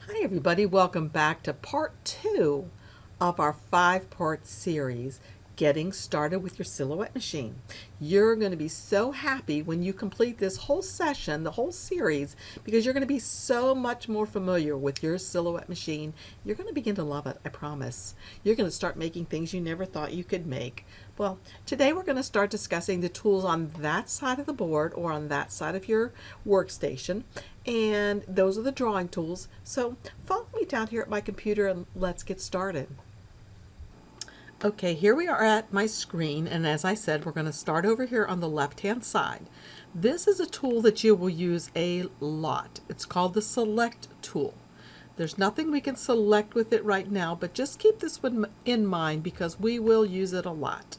Hi everybody, welcome back to part 2 of our 5-part series, Getting Started with Your Silhouette Machine. You're going to be so happy when you complete this whole session, the whole series, because you're going to be so much more familiar with your silhouette machine. You're going to begin to love it, I promise. You're going to start making things you never thought you could make. Well, today we're going to start discussing the tools on that side of the board or on that side of your workstation. And those are the drawing tools. So follow me down here at my computer and let's get started. Okay, here we are at my screen, and as I said, we're going to start over here on the left-hand side. This is a tool that you will use a lot. It's called the Select tool. There's nothing we can select with it right now, but just keep this one in mind because we will use it a lot.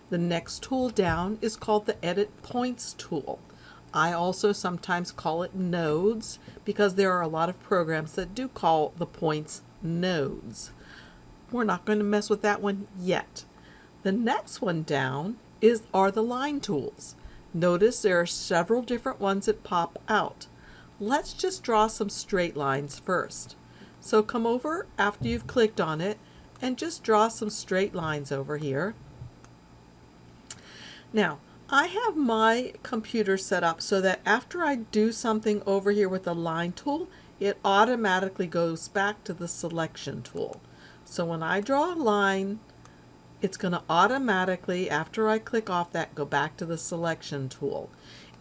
The next tool down is called the Edit Points tool. I also sometimes call it nodes because there are a lot of programs that do call the points nodes. We're not going to mess with that one yet. The next one down are the line tools. Notice there are several different ones that pop out. Let's just draw some straight lines first. So come over after you've clicked on it and just draw some straight lines over here. Now, I have my computer set up so that after I do something over here with the line tool, it automatically goes back to the selection tool. So when I draw a line, it's going to automatically, after I click off that, go back to the selection tool.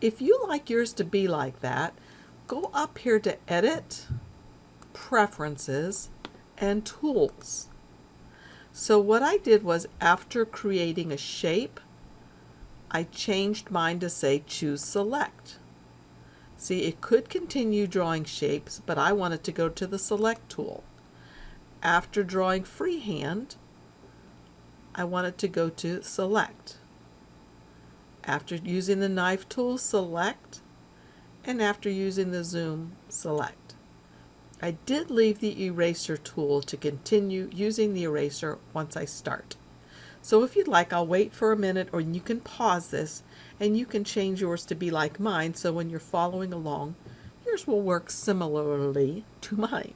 If you like yours to be like that, go up here to Edit, Preferences, and Tools. So what I did was, after creating a shape, I changed mine to say Choose Select. See, it could continue drawing shapes, but I wanted to go to the Select tool. After drawing freehand, I wanted to go to Select. After using the knife tool, Select. And after using the zoom, Select. I did leave the eraser tool to continue using the eraser once I start. So if you'd like, I'll wait for a minute, or you can pause this and you can change yours to be like mine, so when you're following along, yours will work similarly to mine.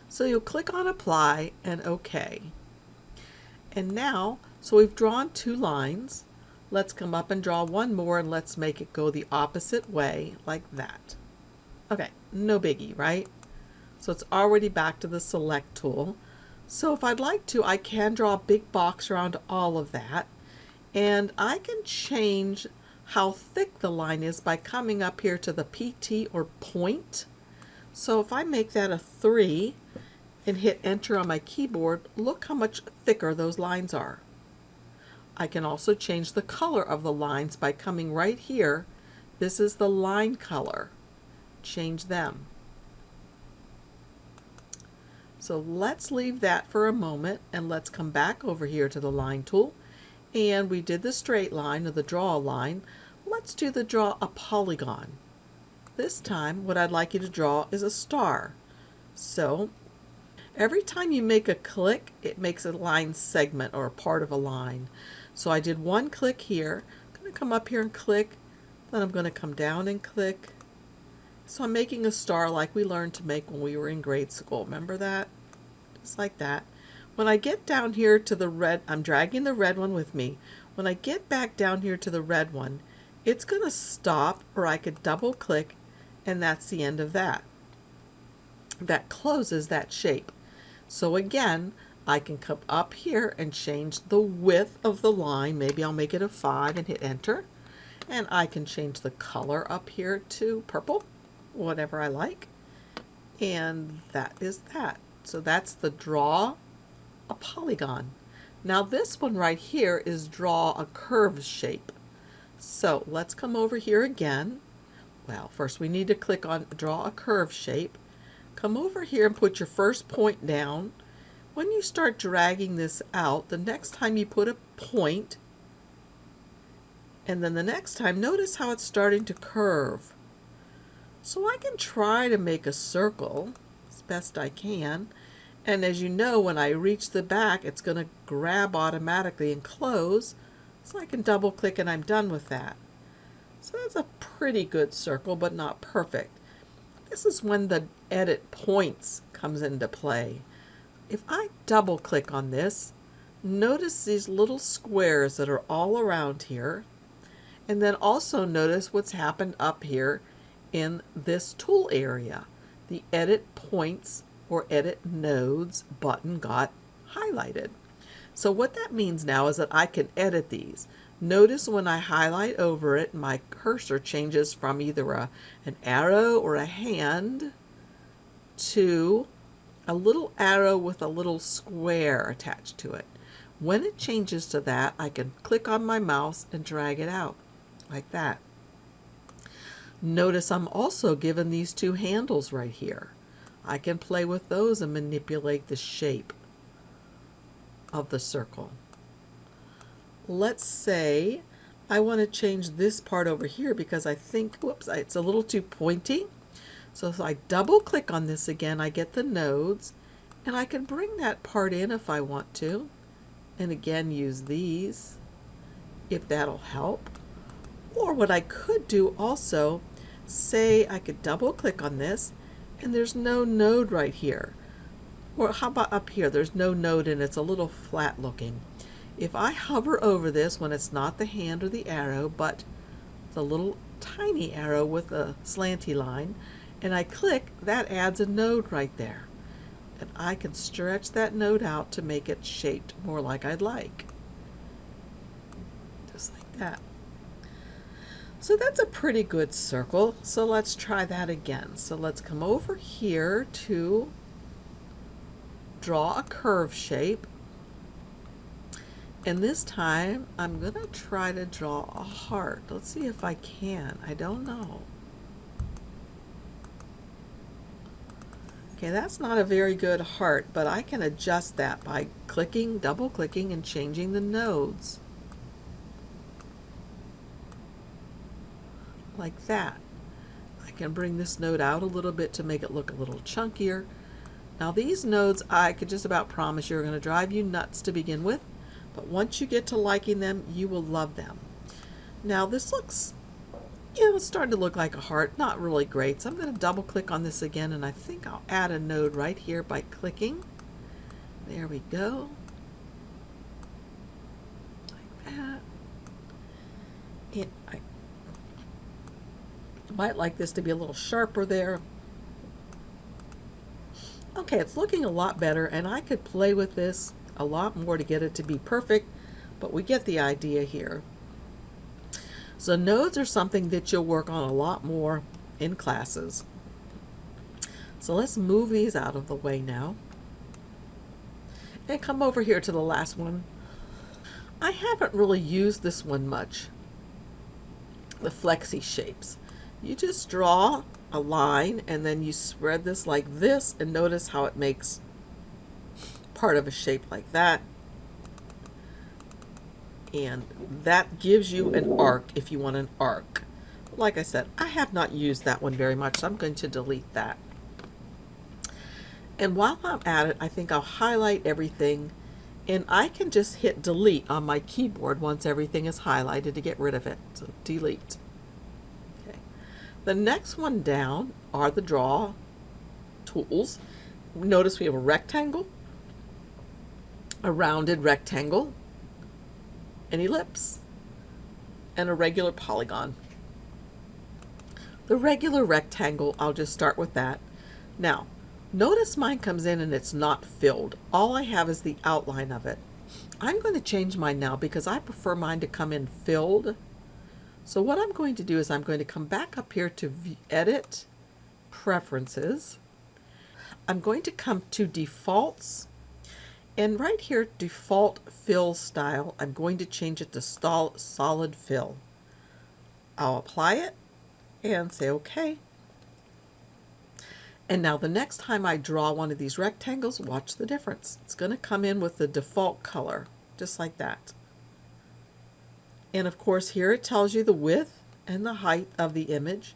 So you'll click on Apply and OK. And now, so we've drawn 2 lines. Let's come up and draw one more, and let's make it go the opposite way, like that. Okay, no biggie, right? So it's already back to the Select tool. So if I'd like to, I can draw a big box around all of that. And I can change how thick the line is by coming up here to the PT or point. So if I make that a 3 and hit Enter on my keyboard, look how much thicker those lines are. I can also change the color of the lines by coming right here. This is the line color. Change them. So let's leave that for a moment and let's come back over here to the line tool. And we did the straight line or the draw a line. Let's do the draw a polygon. This time what I'd like you to draw is a star. So every time you make a click, it makes a line segment or a part of a line. So I did one click here. I'm going to come up here and click. Then I'm going to come down and click. So I'm making a star like we learned to make when we were in grade school. Remember that? Just like that. When I get down here to the red, I'm dragging the red one with me. When I get back down here to the red one, it's going to stop, or I could double click, and that's the end of that. That closes that shape. So again, I can come up here and change the width of the line. Maybe I'll make it a 5 and hit Enter. And I can change the color up here to purple, whatever I like. And that is that. So that's the draw a polygon. Now this one right here is draw a curved shape. So let's come over here again. Well, first we need to click on draw a curved shape. Come over here and put your first point down. When you start dragging this out, the next time you put a point, and then the next time, notice how it's starting to curve. So I can try to make a circle as best I can. And as you know, when I reach the back, it's going to grab automatically and close. So I can double click and I'm done with that. So that's a pretty good circle, but not perfect. This is when the edit points comes into play. If I double click on this, notice these little squares that are all around here. And then also notice what's happened up here in this tool area. The edit points or edit nodes button got highlighted. So what that means now is that I can edit these. Notice when I highlight over it, my cursor changes from either an arrow or a hand to a little arrow with a little square attached to it. When it changes to that, I can click on my mouse and drag it out like that. Notice I'm also given these two handles right here. I can play with those and manipulate the shape of the circle. Let's say I want to change this part over here because I think, whoops, it's a little too pointy. So if I double click on this again, I get the nodes, and I can bring that part in if I want to. And again, use these if that'll help. Or what I could do also, say I could double click on this and there's no node right here. Or how about up here? There's no node and it's a little flat looking. If I hover over this when it's not the hand or the arrow, but the little tiny arrow with a slanty line, and I click, that adds a node right there. And I can stretch that node out to make it shaped more like I'd like. Just like that. So that's a pretty good circle. So let's try that again. So let's come over here to draw a curve shape. And this time I'm going to try to draw a heart. Let's see if I can. I don't know. Okay, that's not a very good heart, but I can adjust that by clicking, double clicking, and changing the nodes. Like that. I can bring this node out a little bit to make it look a little chunkier. Now these nodes, I could just about promise you are going to drive you nuts to begin with, but once you get to liking them, you will love them. Now this looks, it's starting to look like a heart, not really great, so I'm going to double click on this again, and I think I'll add a node right here by clicking. There we go. Like that. And I might like this to be a little sharper there. Okay, it's looking a lot better, and I could play with this a lot more to get it to be perfect, but we get the idea here. So nodes are something that you'll work on a lot more in classes. So let's move these out of the way now and come over here to the last one. I haven't really used this one much, the flexi shapes. You just draw a line and then you spread this like this, and notice how it makes part of a shape like that. And that gives you an arc if you want an arc. Like I said, I have not used that one very much, so I'm going to delete that. And while I'm at it, I think I'll highlight everything, and I can just hit delete on my keyboard once everything is highlighted to get rid of it. So delete. Okay. The next one down are the draw tools. Notice we have a rectangle, a rounded rectangle, an ellipse, and a regular polygon. The regular rectangle, I'll just start with that. Now, notice mine comes in and it's not filled. All I have is the outline of it. I'm going to change mine now because I prefer mine to come in filled. So what I'm going to do is I'm going to come back up here to Edit, Preferences. I'm going to come to Defaults. And right here, default fill style, I'm going to change it to solid fill. I'll apply it and say OK. And now the next time I draw one of these rectangles, watch the difference. It's going to come in with the default color, just like that. And of course here it tells you the width and the height of the image.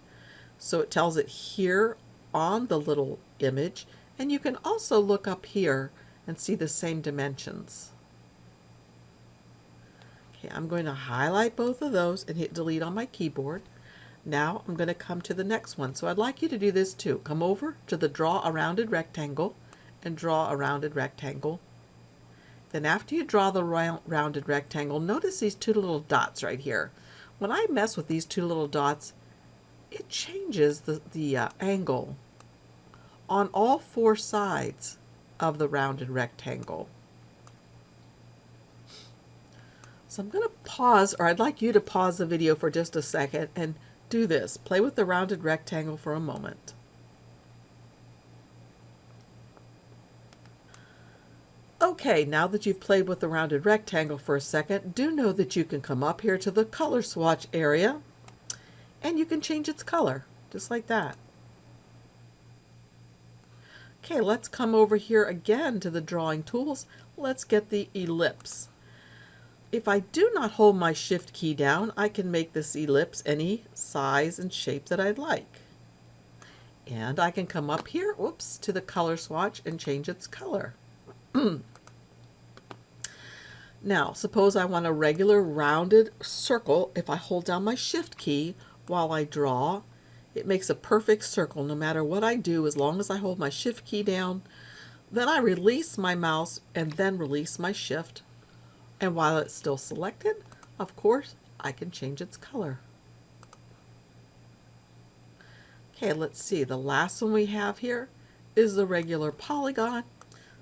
So it tells it here on the little image. And you can also look up here and see the same dimensions. Okay, I'm going to highlight both of those and hit delete on my keyboard. Now I'm going to come to the next one. So I'd like you to do this too. Come over to the draw a rounded rectangle and draw a rounded rectangle. Then after you draw the rounded rectangle, notice these two little dots right here. When I mess with these two little dots, it changes the angle on all four sides of the rounded rectangle. So I'm going to pause, or I'd like you to pause the video for just a second and do this. Play with the rounded rectangle for a moment. Okay, now that you've played with the rounded rectangle for a second, do know that you can come up here to the color swatch area and you can change its color, just like that. Okay, let's come over here again to the drawing tools. Let's get the ellipse. If I do not hold my shift key down, I can make this ellipse any size and shape that I'd like. And I can come up here, whoops, to the color swatch and change its color. Now, suppose I want a regular rounded circle. If I hold down my shift key while I draw, it makes a perfect circle no matter what I do, as long as I hold my shift key down. Then I release my mouse and then release my shift. And while it's still selected, of course, I can change its color. Okay, let's see. The last one we have here is the regular polygon.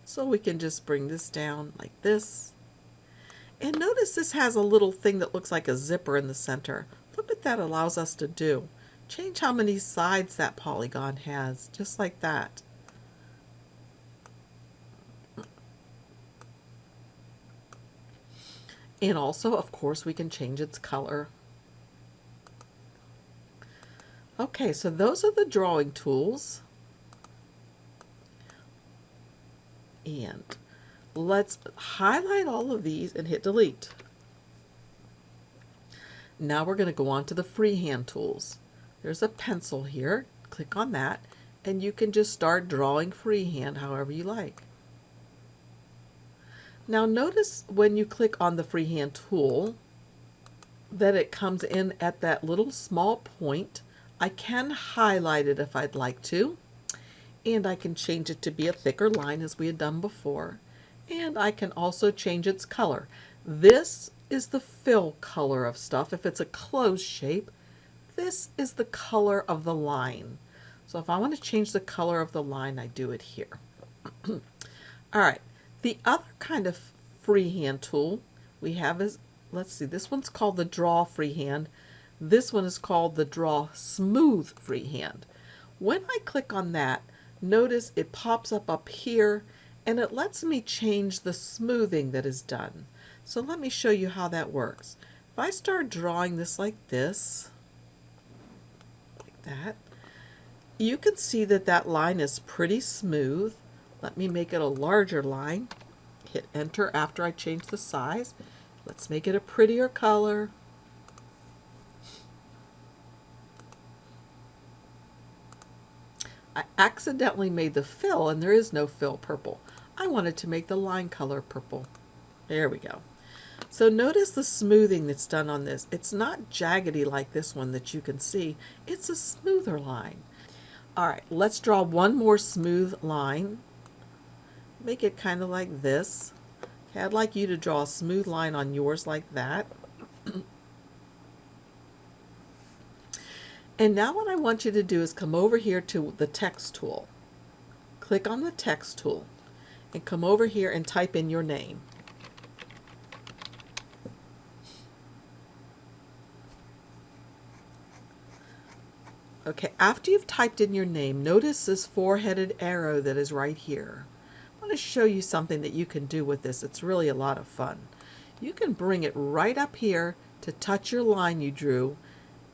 So we can just bring this down like this. And notice this has a little thing that looks like a zipper in the center. Look what that allows us to do. Change how many sides that polygon has, just like that. And also, of course, we can change its color. Okay, so those are the drawing tools. And let's highlight all of these and hit delete. Now we're going to go on to the freehand tools. There's a pencil here. Click on that and you can just start drawing freehand however you like. Now notice when you click on the freehand tool that it comes in at that little small point. I can highlight it if I'd like to. And I can change it to be a thicker line as we had done before. And I can also change its color. This is the fill color of stuff. If it's a closed shape, this is the color of the line. So if I want to change the color of the line, I do it here. All right. The other kind of freehand tool we have is, let's see, this one's called the Draw Freehand. This one is called the Draw Smooth Freehand. When I click on that, notice it pops up here and it lets me change the smoothing that is done. So let me show you how that works. If I start drawing this like this, like that, you can see that that line is pretty smooth. Let me make it a larger line. Hit enter after I change the size. Let's make it a prettier color. I accidentally made the fill, and there is no fill purple. I wanted to make the line color purple. There we go. So notice the smoothing that's done on this. It's not jaggedy like this one that you can see. It's a smoother line. All right, let's draw one more smooth line. Make it kind of like this. Okay, I'd like you to draw a smooth line on yours like that. And now what I want you to do is come over here to the text tool. Click on the text tool and come over here and type in your name. Okay, after you've typed in your name, notice this four-headed arrow that is right here. I want to show you something that you can do with this. It's really a lot of fun. You can bring it right up here to touch your line you drew,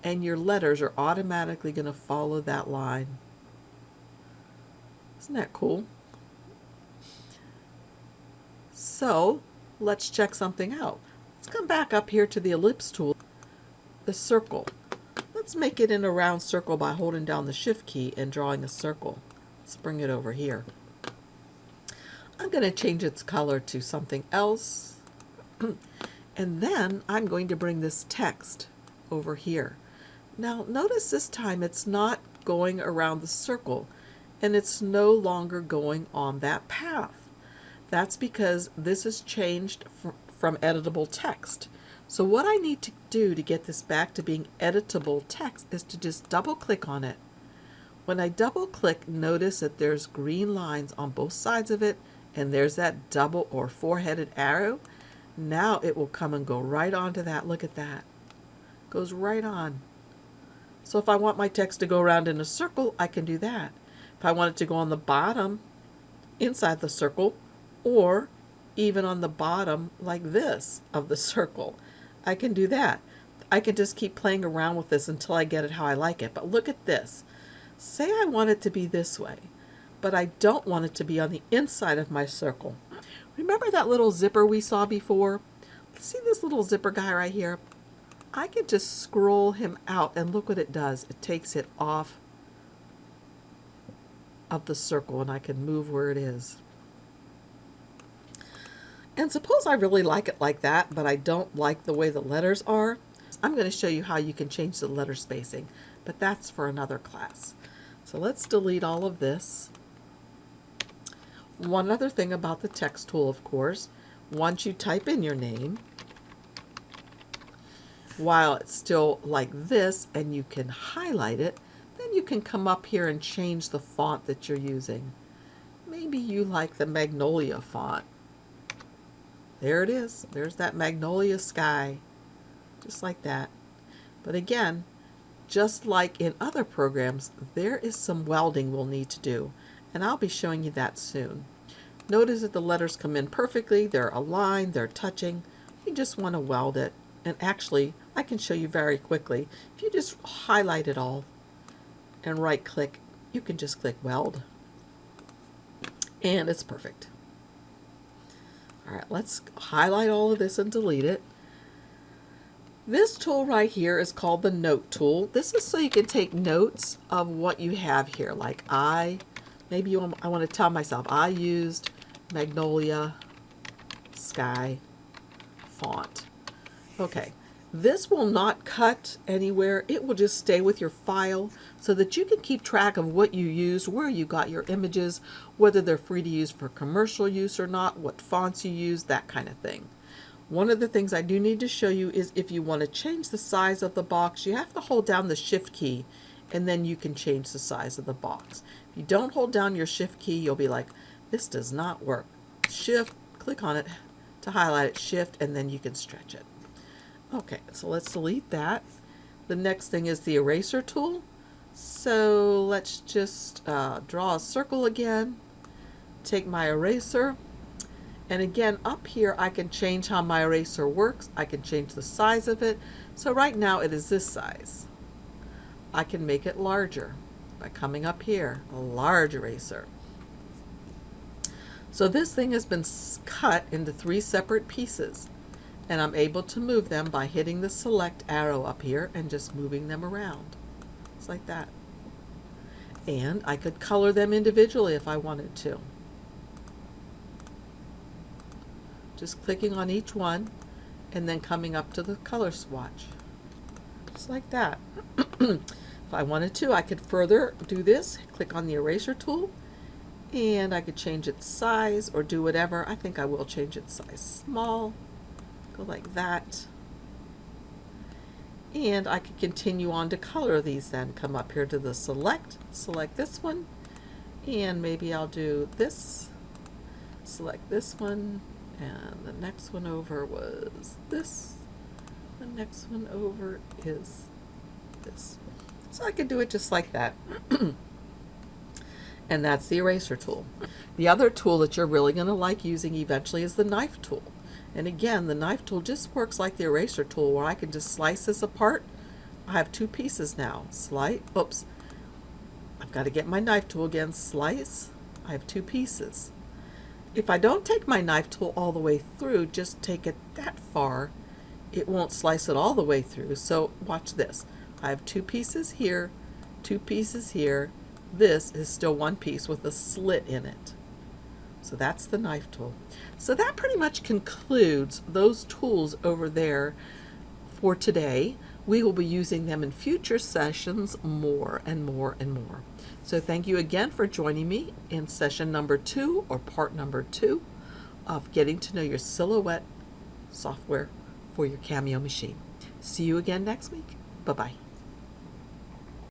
and your letters are automatically going to follow that line. Isn't that cool? So let's check something out. Let's come back up here to the ellipse tool, the circle. Let's make it in a round circle by holding down the shift key and drawing a circle. Let's bring it over here. I'm going to change its color to something else. And then I'm going to bring this text over here. Now notice this time it's not going around the circle and it's no longer going on that path. That's because this is changed from editable text. So what I need to do to get this back to being editable text is to just double click on it. When I double click, notice that there's green lines on both sides of it, and there's that double or four-headed arrow. Now it will come and go right onto that. Look at that. Goes right on. So if I want my text to go around in a circle, I can do that. If I want it to go on the bottom, inside the circle, or even on the bottom like this of the circle, I can do that. I can just keep playing around with this until I get it how I like it. But look at this. Say I want it to be this way, but I don't want it to be on the inside of my circle. Remember that little zipper we saw before? See this little zipper guy right here? I can just scroll him out and look what it does. It takes it off of the circle and I can move where it is. And suppose I really like it like that, but I don't like the way the letters are. I'm going to show you how you can change the letter spacing, but that's for another class. So let's delete all of this. One other thing about the text tool, of course, once you type in your name, while it's still like this and you can highlight it, then you can come up here and change the font that you're using. Maybe you like the Magnolia font. There it is. There's that Magnolia sky, just like that. But again, just like in other programs, there is some welding we'll need to do, and I'll be showing you that soon. Notice that the letters come in perfectly, they're aligned, they're touching. You just want to weld it, and actually, I can show you very quickly. If you just highlight it all and right click, you can just click weld, and it's perfect. All right, let's highlight all of this and delete it. This tool right here is called the Note tool. This is so you can take notes of what you have here. Like I want to tell myself I used Magnolia Sky font. Okay, this will not cut anywhere. It will just stay with your file so that you can keep track of what you used, where you got your images, whether they're free to use for commercial use or not, what fonts you use, that kind of thing. One of the things I do need to show you is if you want to change the size of the box, you have to hold down the Shift key and then you can change the size of the box. If you don't hold down your Shift key, you'll be like, this does not work. Shift, click on it to highlight it, Shift, and then you can stretch it. Okay, so let's delete that. The next thing is the eraser tool. So let's just draw a circle again, take my eraser, and again up here I can change how my eraser works. I can change the size of it. So right now it is this size. I can make it larger by coming up here, a large eraser. So this thing has been cut into 3 separate pieces, and I'm able to move them by hitting the select arrow up here and just moving them around. It's like that. And I could color them individually if I wanted to. Just clicking on each one and then coming up to the color swatch. Just like that. If I wanted to, I could further do this, click on the eraser tool, and I could change its size or do whatever. I think I will change its size small. Go like that. And I could continue on to color these then. Come up here to the select this one, and maybe I'll do this, select this one, and the next one over was this, the next one over is this. So I could do it just like that. And that's the eraser tool. The other tool that you're really going to like using eventually is the knife tool. And again, the knife tool just works like the eraser tool, where I can just slice this apart. I have 2 pieces now. Oops. I've got to get my knife tool again. Slice. I have 2 pieces. If I don't take my knife tool all the way through, just take it that far, it won't slice it all the way through. So watch this. I have 2 pieces here, 2 pieces here. This is still 1 piece with a slit in it. So that's the knife tool. So that pretty much concludes those tools over there for today. We will be using them in future sessions more and more and more. So thank you again for joining me in session number 2, or part number 2 of getting to know your silhouette software for your Cameo machine. See you again next week. Bye-bye.